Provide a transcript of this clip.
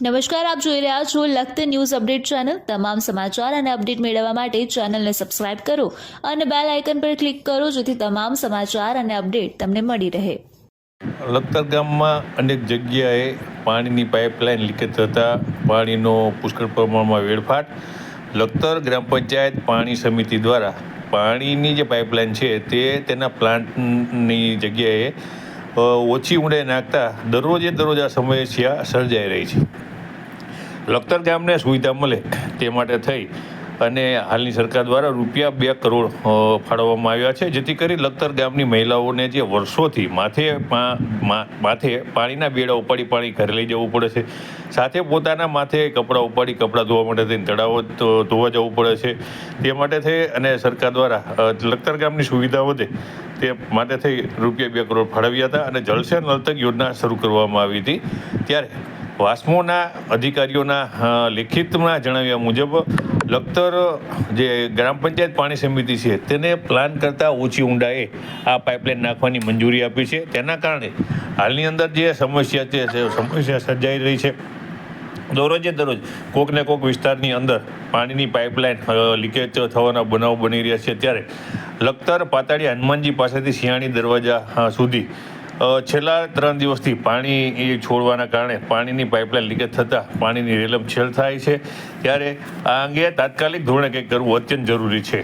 નમસ્કાર, આપ જોઈ રહ્યા છો લખત ન્યૂઝ અપડેટ ચેનલ। તમામ સમાચાર અને અપડેટ મેળવવા માટે ચેનલને સબસ્ક્રાઇબ કરો અને બેલ આઇકન પર ક્લિક કરો જેથી તમામ સમાચાર અને અપડેટ તમને મળી રહે। લખતર ગામમાં અનેક જગ્યાએ પાણીની પાઇપલાઇન લીકેજ થતાં પાણીનો પુષ્કળ પ્રમાણમાં વેડફાટ। લખતર ગ્રામ પંચાયત પાણી સમિતિ દ્વારા પાણીની જે પાઇપલાઇન છે તેના પ્લાન્ટની જગ્યાએ ઓછી ઊંડાઈ નાખતા દરરોજ આ સમસ્યા સર્જાઈ રહી છે। લખતર ગામને સુવિધા મળે તે માટે થઈ અને હાલની સરકાર દ્વારા ₹2 કરોડ ફાળવવામાં આવ્યા છે, જેથી કરી લખતર ગામની મહિલાઓને જે વર્ષોથી માથે પાણીના બેડા ઉપાડી પાણી ઘરે લઈ જવું પડે છે, સાથે પોતાના માથે કપડાં ઉપાડી કપડાં ધોવા માટે થઈને તળાવો ધોવા જવું પડે છે। તે માટે થઈ અને સરકાર દ્વારા લખતર ગામની સુવિધા વધે તે માટે થઈ ₹2 કરોડ ફાળવ્યા હતા અને જળ સે નલ તક યોજના શરૂ કરવામાં આવી હતી। ત્યારે વાસ્મોના અધિકારીઓના લેખિતમાં જણાવ્યા મુજબ લખતર જે ગ્રામ પંચાયત પાણી સમિતિ છે તેને પ્લાન કરતાં ઓછી ઊંડાઈએ આ પાઇપલાઇન નાખવાની મંજૂરી આપી છે। તેના કારણે હાલની અંદર જે સમસ્યા છે તે સમસ્યા સર્જાઈ રહી છે। દરરોજ કોઈકને કોઈક વિસ્તારની અંદર પાણીની પાઇપલાઇન લીકેજ થવાના બનાવ બની રહ્યા છે। ત્યારે લખતર પાતાળી હનુમાનજી પાસેથી સિયાણી દરવાજા સુધી છેલ્લા 3 દિવસથી પાણી છોડવાના કારણે પાણીની પાઇપલાઇન લીકેજ થતાં પાણીની રેલમછેલ થાય છે। ત્યારે આ અંગે તાત્કાલિક ધોરણે કંઈક કરવું અત્યંત જરૂરી છે।